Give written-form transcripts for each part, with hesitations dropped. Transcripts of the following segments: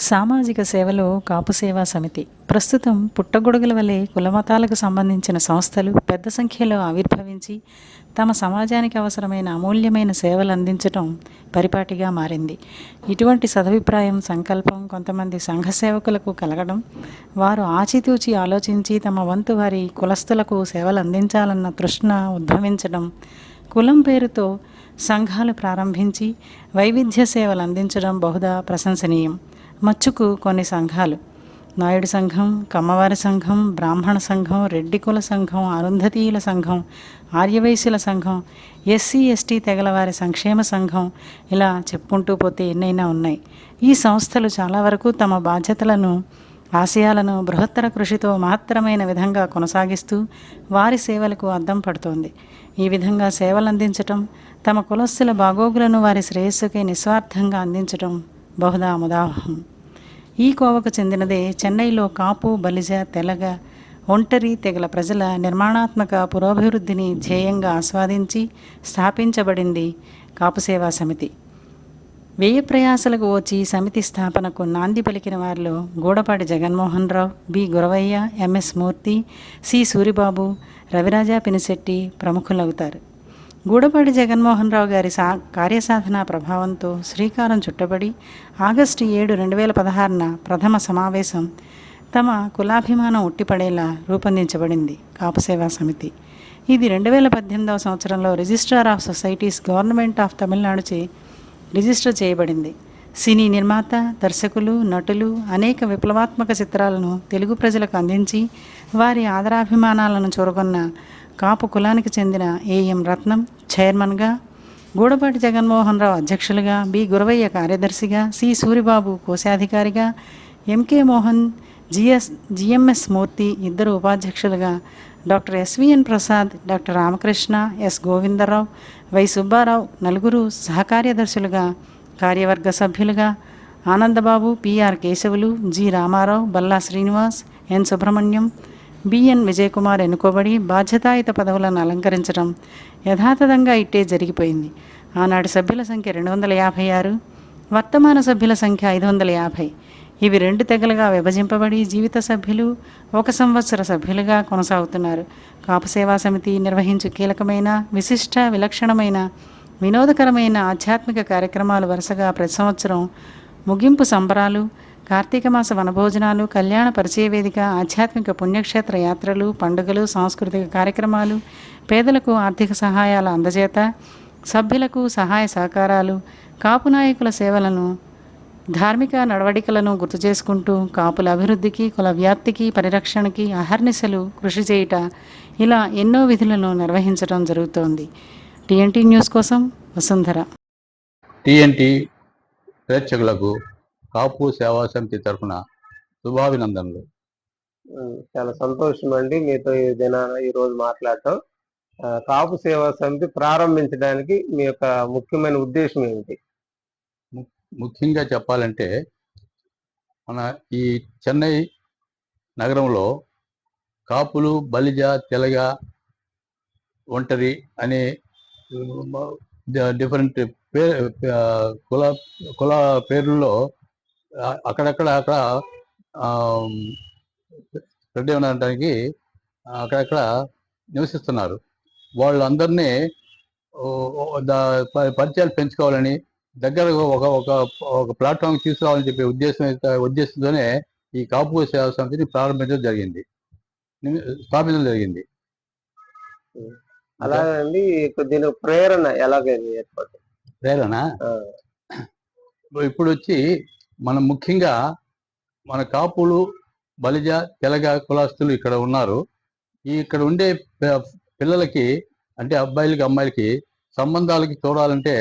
సామాజిక సేవలో కాపు సేవా సమితి ప్రస్తుతం పుట్టగొడుగుల వలె కులమతాలకు సంబంధించిన సంస్థలు పెద్ద సంఖ్యలో ఆవిర్భవించి తమ సమాజానికి అవసరమైన అమూల్యమైన సేవలు అందించటం పరిపాటిగా మారింది. ఇటువంటి సదభిప్రాయం సంకల్పం కొంతమంది సంఘ సేవకులకు కలగడం, వారు ఆచితూచి ఆలోచించి తమ వంతు వారి కులస్తులకు సేవలు అందించాలన్న తృష్ణ ఉద్భవించడం, కులం పేరుతో సంఘాలు ప్రారంభించి వైవిధ్య సేవలు అందించడం బహుదా ప్రశంసనీయం. మచ్చుకు కొన్ని సంఘాలు నాయుడు సంఘం, కమ్మవారి సంఘం, బ్రాహ్మణ సంఘం, రెడ్డి కుల సంఘం, అరుంధతీయుల సంఘం, ఆర్యవైశ్యుల సంఘం, ఎస్సీ ఎస్టీ తెగలవారి సంక్షేమ సంఘం, ఇలా చెప్పుకుంటూ పోతే ఎన్నైనా ఉన్నాయి. ఈ సంస్థలు చాలా వరకు తమ బాధ్యతలను ఆశయాలను బృహత్తర కృషితో మహత్తరమైన విధంగా కొనసాగిస్తూ వారి సేవలకు అద్దం పడుతోంది. ఈ విధంగా సేవలు అందించటం, తమ కులస్తుల బాగోగులను వారి శ్రేయస్సుకై నిస్వార్థంగా అందించటం బహుదా ముదావహం. ఈ కోవకు చెందినదే చెన్నైలో కాపు, బలిజ, తెలగ, ఒంటరి తెగల ప్రజల నిర్మాణాత్మక పురోభివృద్ధిని ధ్యేయంగా ఆస్వాదించి స్థాపించబడింది కాపు సేవా సమితి. వ్యయ ప్రయాసలకు వచ్చి సమితి స్థాపనకు నాంది పలికిన వారిలో గూడపాటి జగన్మోహన్ రావు, బి గురవయ్య, ఎంఎస్ మూర్తి, సి సూరిబాబు, రవిరాజా పినిశెట్టి ప్రముఖులవుతారు. గూడపాటి జగన్మోహన్ రావు గారి కార్యసాధనా ప్రభావంతో శ్రీకారం చుట్టబడి ఆగస్టు 7, 2016న ప్రథమ సమావేశం తమ కులాభిమానం ఉట్టిపడేలా రూపొందించబడింది కాపు సేవా సమితి. ఇది 2018వ సంవత్సరంలో registrar of societies government of తమిళనాడుచే రిజిస్టర్ చేయబడింది. సినీ నిర్మాత, దర్శకులు, నటులు అనేక విప్లవాత్మక చిత్రాలను తెలుగు ప్రజలకు అందించి వారి ఆదరాభిమానాలను చూరగొన్న కాపు కులానికి చెందిన ఏఎం రత్నం చైర్మన్గా, గూడపాటి జగన్మోహన్ రావు అధ్యక్షులుగా, బి గురవయ్య కార్యదర్శిగా, సి సూరిబాబు కోశాధికారిగా, ఎంకే మోహన్, జిఎంఎస్ మూర్తి ఇద్దరు ఉపాధ్యక్షులుగా, doctor S V N Prasad, doctor Ramakrishna, S Govindarao, Y Subbarao నలుగురు సహకార్యదర్శులుగా, కార్యవర్గ సభ్యులుగా Anandababu, P R Keshavulu, G Ramarao, Balla Srinivas, N Subrahmanyam, B N Vijayakumar ఎన్నుకోబడి బాధ్యతాయుత పదవులను అలంకరించడం యథాతథంగా ఇట్టే జరిగిపోయింది. ఆనాటి సభ్యుల సంఖ్య 256, వర్తమాన సభ్యుల సంఖ్య 550. ఇవి 2 తెగలుగా విభజింపబడి జీవిత సభ్యులు, 1 సంవత్సర సభ్యులుగా కొనసాగుతున్నారు. కాపు సేవా సమితి నిర్వహించు కీలకమైన, విశిష్ట, విలక్షణమైన, వినోదకరమైన ఆధ్యాత్మిక కార్యక్రమాలు వరుసగా ప్రతి సంవత్సరం ముగింపు సంబరాలు, కార్తీక మాస వనభోజనాలు, కళ్యాణ పరిచయ వేదిక, ఆధ్యాత్మిక పుణ్యక్షేత్ర యాత్రలు, పండుగలు, సాంస్కృతిక కార్యక్రమాలు, పేదలకు ఆర్థిక సహాయాల అందజేత, సభ్యులకు సహాయ సహకారాలు, కాపు నాయకుల సేవలను, ధార్మిక నడవడికలను గుర్తు చేసుకుంటూ కాపుల అభివృద్ధికి, కుల వ్యాప్తికి, పరిరక్షణకి అహర్నిశలు కృషి చేయుట, ఇలా ఎన్నో విధులను నిర్వహించడం జరుగుతోంది. టీఎన్టీ న్యూస్ కోసం వసుంధర. టీఎన్టీ ప్రేక్షకులకు కాపు సేవా సమితి తరఫున శుభాభినందనలు. చాలా సంతోషం అండి మీతో ఈరోజు మాట్లాడటం. కాపు సేవా సమితి ప్రారంభించడానికి మీ యొక్క ముఖ్యమైన ఉద్దేశం ఏమిటి? ముఖ్యంగా చెప్పాలంటే మన ఈ చెన్నై నగరంలో కాపులు, బలిజ, తెలగ, ఒంటరి అనే డిఫరెంట్ కుల పేర్లలో అక్కడక్కడ రెడ్డి ఉండడానికి అక్కడక్కడ నివసిస్తున్నారు. వాళ్ళందరినీ పరిచయాలు పెంచుకోవాలని, దగ్గర ఒక ప్లాట్ఫామ్ తీసుకురావాలని చెప్పే ఉద్దేశంతోనే ఈ కాపు సేవా సమితిని స్థాపించడం జరిగింది. అలాగండి. దీని ప్రేరణ ఎలాగైంది ఏర్పాటు? ప్రేరణ ఇప్పుడు వచ్చి మనం ముఖ్యంగా మన కాపులు, బలిజ, తెలగ కులాస్తులు ఇక్కడ ఉన్నారు. ఇక్కడ ఉండే పిల్లలకి అంటే అబ్బాయిలకి, అమ్మాయిలకి సంబంధాలకి చూడాలంటే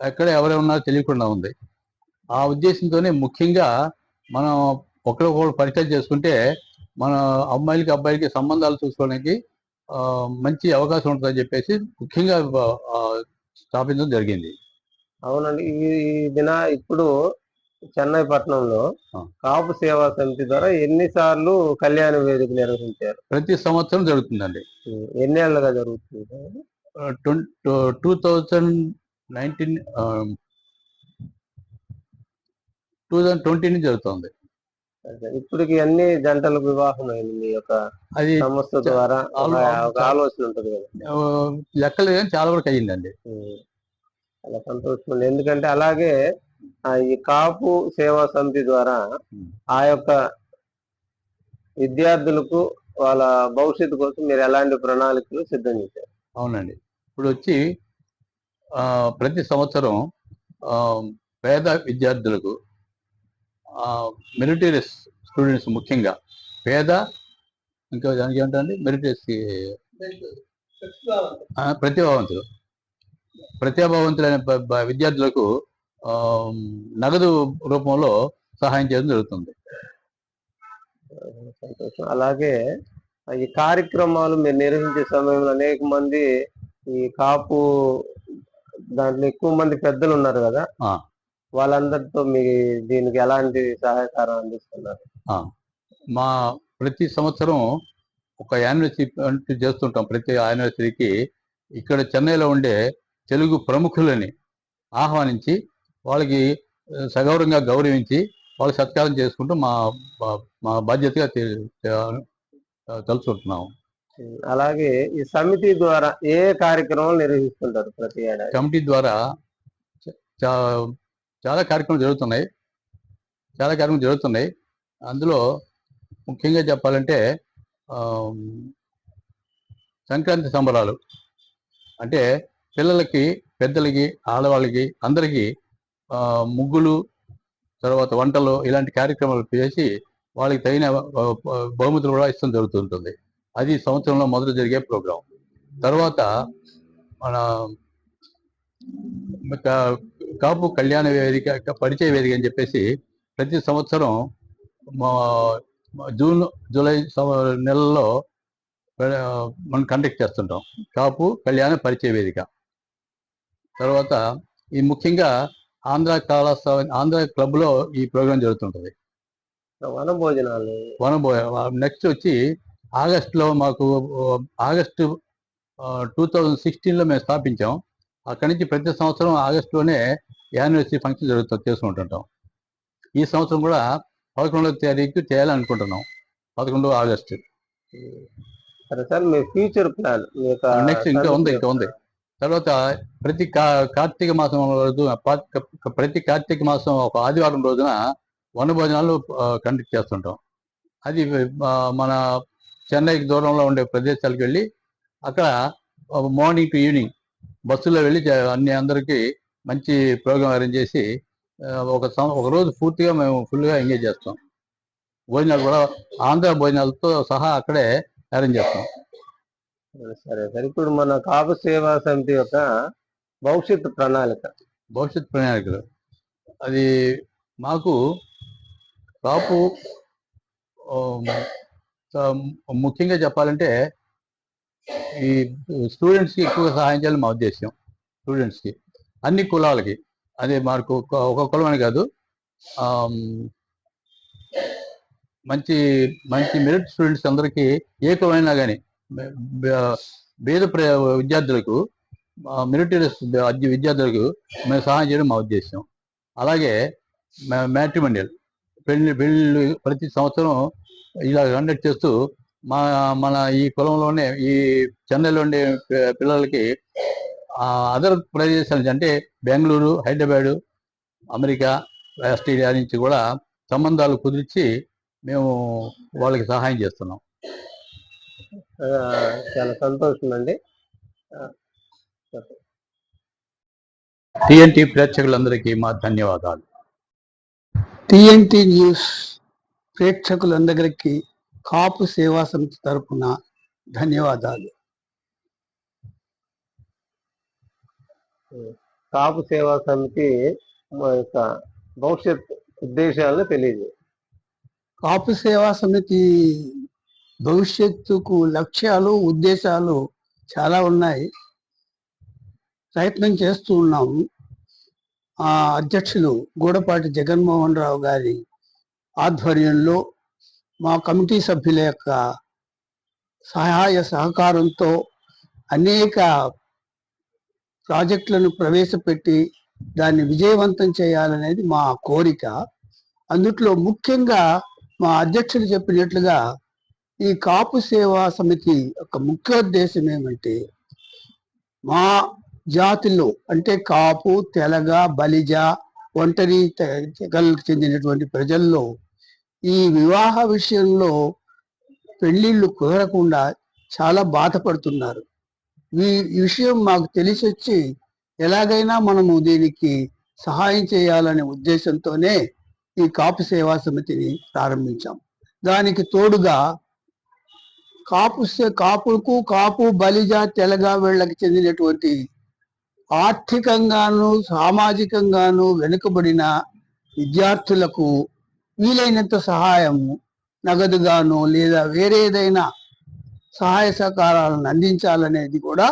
ఎక్కడ ఎవరే ఉన్నారో తెలియకుండా ఉంది. ఆ ఉద్దేశంతోనే ముఖ్యంగా మనం ఒకరికొకరు పరిచయం చేసుకుంటే మన అమ్మాయిలకి, అబ్బాయిలకి సంబంధాలు చూసుకోవడానికి మంచి అవకాశం ఉంటుందని చెప్పేసి ముఖ్యంగా స్థాపించడం జరిగింది. అవునండి. ఈ దిన ఇప్పుడు చెన్నై పట్టణంలో కాపు సేవా సమితి ద్వారా ఎన్నిసార్లు కళ్యాణ వేదిక నిర్వహించారు? ప్రతి సంవత్సరం జరుగుతుందండి. ఎన్నేళ్లుగా జరుగుతుంది? 2019 2020 నుంచి జరుగుతుంది. ఇప్పటికి అన్ని జంటలకు వివాహం అయింది మీ యొక్క అది సంస్థ ద్వారా ఒక ఆలోచన ఉంటుంది కదా. లెక్కలు కానీ చాలా వరకు అయ్యిందండి. చాలా సంతోషం. ఎందుకంటే అలాగే ఈ కాపు సేవా సమితి ద్వారా ఆ యొక్క విద్యార్థులకు వాళ్ళ భవిష్యత్తు కోసం మీరు ఎలాంటి ప్రణాళికలు సిద్ధం చేశారు? అవునండి. ఇప్పుడు వచ్చి ప్రతి సంవత్సరం పేద విద్యార్థులకు మెరిటోరియస్ స్టూడెంట్స్, ముఖ్యంగా పేద, ఇంకా దానికి ఏమంటారండి, మెరిటోరియస్ ప్రతిభావంతులైన విద్యార్థులకు నగదు రూపంలో సహాయం చేయడం జరుగుతుంది. సంతోషం. అలాగే ఈ కార్యక్రమాలు మీరు నిర్వహించే సమయంలో అనేక మంది ఈ కాపు దాంట్లో ఎక్కువ మంది పెద్దలు ఉన్నారు కదా, వాళ్ళందరితో మీ దీనికి ఎలాంటి సహకారం అందిస్తున్నారు? మా ప్రతి సంవత్సరం ఒక యానివర్సరీ చేస్తుంటాం. ప్రతి యానివర్సరీకి ఇక్కడ చెన్నైలో ఉండే తెలుగు ప్రముఖులని ఆహ్వానించి వాళ్ళకి సగౌరవంగా గౌరవించి వాళ్ళకి సత్కారం చేసుకుంటూ మా బాధ్యతగా తలుచుకుంటున్నాము. అలాగే ఈ సమితి ద్వారా ఏ కార్యక్రమాలు నిర్వహిస్తుంటారు ప్రతి ఏడాది? కమిటీ ద్వారా చాలా కార్యక్రమాలు జరుగుతున్నాయి. అందులో ముఖ్యంగా చెప్పాలంటే సంక్రాంతి సంబరాలు అంటే పిల్లలకి, పెద్దలకి, ఆడవాళ్ళకి అందరికీ ముగ్గులు, తర్వాత వంటలు, ఇలాంటి కార్యక్రమాలు చేసి వాళ్ళకి తగిన బహుమతులు కూడా ఇష్టం జరుగుతుంటుంది. అది సంవత్సరంలో మొదలు జరిగే ప్రోగ్రాం. తర్వాత మన కాపు కళ్యాణ వేదిక, పరిచయ వేదిక అని చెప్పేసి ప్రతి సంవత్సరం జూన్, జూలై నెలల్లో మనం కండక్ట్ చేస్తుంటాం కాపు కళ్యాణ పరిచయ వేదిక. తర్వాత ఈ ముఖ్యంగా ఆంధ్ర క్లబ్లో ఈ ప్రోగ్రాం జరుగుతుంటుంది. నెక్స్ట్ వచ్చి ఆగస్టులో మాకు ఆగస్టు 2016లో మేము స్థాపించాం. అక్కడి నుంచి ప్రతి సంవత్సరం ఆగస్టులోనే యానివర్సరీ ఫంక్షన్ చేసుకుంటుంటాం. ఈ సంవత్సరం కూడా 11వ తారీఖు చేయాలనుకుంటున్నాం, 11 ఆగస్టు. సరే సార్, మీ ఫ్యూచర్ ప్లాన్ నెక్స్ట్ ఇంకా ఉంది. తర్వాత ప్రతి కార్తీక మాసం రోజు, ప్రతి కార్తీక మాసం ఒక ఆదివారం రోజున వనభోజనాలు కండక్ట్ చేస్తుంటాం. అది మన చెన్నైకి దూరంలో ఉండే ప్రదేశాలకు వెళ్ళి అక్కడ మార్నింగ్ టు ఈవినింగ్ బస్సులో వెళ్ళి అందరికీ మంచి ప్రోగ్రాం అరేంజ్ చేసి ఒక రోజు పూర్తిగా మేము ఫుల్గా ఎంగేజ్ చేస్తాం. భోజనాలు కూడా ఆంధ్ర భోజనాలతో సహా అక్కడే అరేంజ్ చేస్తాం. సరే సార్, ఇప్పుడు మన కాపు సేవా సమితి యొక్క భవిష్యత్తు ప్రణాళికలు అది మాకు కాపు ముఖ్యంగా చెప్పాలంటే ఈ స్టూడెంట్స్కి ఎక్కువ సహాయం చేయాలని మా ఉద్దేశం. స్టూడెంట్స్కి, అన్ని కులాలకి, అదే మాకు ఒక కులం అని కాదు, మంచి మెరిట్ స్టూడెంట్స్ అందరికీ ఏ కులమైనా కానీ పేద విద్యార్థులకు, మెరిటోరియస్ విద్యార్థులకు మేము సహాయం చేయడం మా ఉద్దేశం. అలాగే మ్యాట్రిమోనియల్ పెళ్ళిళ్ళు ప్రతి సంవత్సరం ఇలా కండక్ట్ చేస్తూ మన ఈ కులంలోనే, ఈ చెన్నైలో ఉండే పిల్లలకి అదర్ ప్రదేశాల నుంచి, అంటే బెంగళూరు, హైదరాబాదు, అమెరికా, ఆస్ట్రేలియా నుంచి కూడా సంబంధాలు కుదిర్చి మేము వాళ్ళకి సహాయం చేస్తున్నాం. చాలా సంతోషం అండి. టిఎన్టీ ప్రేక్షకులందరికీ మా ధన్యవాదాలు. టిఎన్టీ న్యూస్ ప్రేక్షకులందరికీ కాపు సేవా సమితి తరపున ధన్యవాదాలు. కాపు సేవా సమితి యొక్క భవిష్యత్ ఉద్దేశాలను తెలియజేయండి. కాపు సేవా సమితి భవిష్యత్తుకు లక్ష్యాలు, ఉద్దేశాలు చాలా ఉన్నాయి. ప్రయత్నం చేస్తూ ఉన్నాము. అధ్యక్షులు గూడపాటి జగన్మోహన్ రావు గారి ఆధ్వర్యంలో మా కమిటీ సభ్యుల యొక్క సహాయ సహకారంతో అనేక ప్రాజెక్టులను ప్రవేశపెట్టి దాన్ని విజయవంతం చేయాలనేది మా కోరిక. అందుట్లో ముఖ్యంగా మా అధ్యక్షుడు చెప్పినట్లుగా ఈ కాపు సేవా సమితి యొక్క ముఖ్యోద్దేశం ఏమంటే, మా జాతిలో అంటే కాపు, తెలగ, బలిజ, ఒంటరి తెగలకు చెందినటువంటి ప్రజల్లో ఈ వివాహ విషయంలో పెళ్లిళ్ళు కుదరకుండా చాలా బాధపడుతున్నారు. ఈ విషయం మాకు తెలిసి వచ్చి ఎలాగైనా మనము దీనికి సహాయం చేయాలనే ఉద్దేశంతోనే ఈ కాపు సేవా సమితిని ప్రారంభించాం. దానికి తోడుగా కాపు, బలిజ, తెలగ వీళ్ళకి చెందినటువంటి ఆర్థికంగాను సామాజికంగాను వెనుకబడిన విద్యార్థులకు వీలైనంత సహాయం నగదుగాను లేదా వేరే ఏదైనా సహాయ సహకారాలను అందించాలనేది కూడా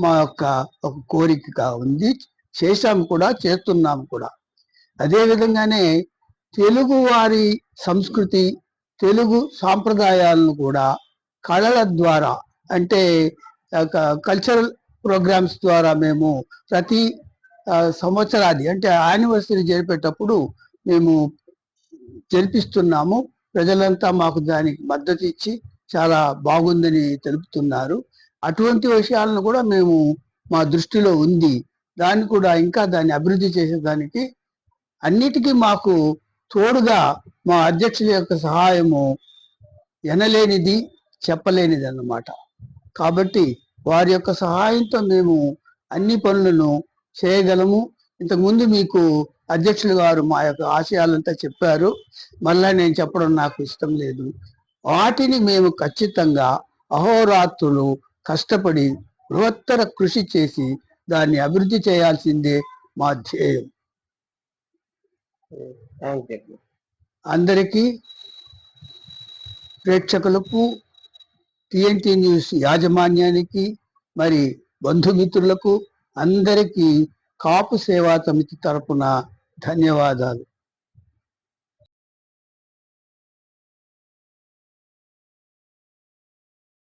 మా యొక్క ఒక కోరికగా ఉంది. చేశాము కూడా, చేస్తున్నాము కూడా. అదే విధంగానే తెలుగు వారి సంస్కృతి, తెలుగు సాంప్రదాయాలను కూడా కళల ద్వారా అంటే కల్చరల్ ప్రోగ్రామ్స్ ద్వారా మేము ప్రతి సంవత్సరాది అంటే యానివర్సరీ జరిపేటప్పుడు మేము జరిపిస్తున్నాము. ప్రజలంతా మాకు దానికి మద్దతు ఇచ్చి చాలా బాగుందని తెలుపుతున్నారు. అటువంటి విషయాలను కూడా మేము మా దృష్టిలో ఉంది. దాన్ని కూడా ఇంకా దాన్ని అభివృద్ధి చేసేదానికి అన్నిటికీ మాకు తోడుగా మా అధ్యక్షుల యొక్క సహాయము ఎనలేనిది, చెప్పలేనిది అన్నమాట. కాబట్టి వారి యొక్క సహాయంతో మేము అన్ని పనులను చేయగలము. ఇంతకుముందు మీకు అధ్యక్షులు గారు మా యొక్క ఆశయాలంతా చెప్పారు. మళ్ళా నేను చెప్పడం నాకు ఇష్టం లేదు. వాటిని మేము ఖచ్చితంగా అహోరాత్రులు కష్టపడి బృహత్తర కృషి చేసి దాన్ని అభివృద్ధి చేయాల్సిందే మా ధ్యేయం. అందరికీ, ప్రేక్షకులకు, టిఎన్టీ న్యూస్ యాజమాన్యానికి, మరి బంధుమిత్రులకు అందరికీ కాపు సేవా సమితి తరపున ధన్యవాదాలు.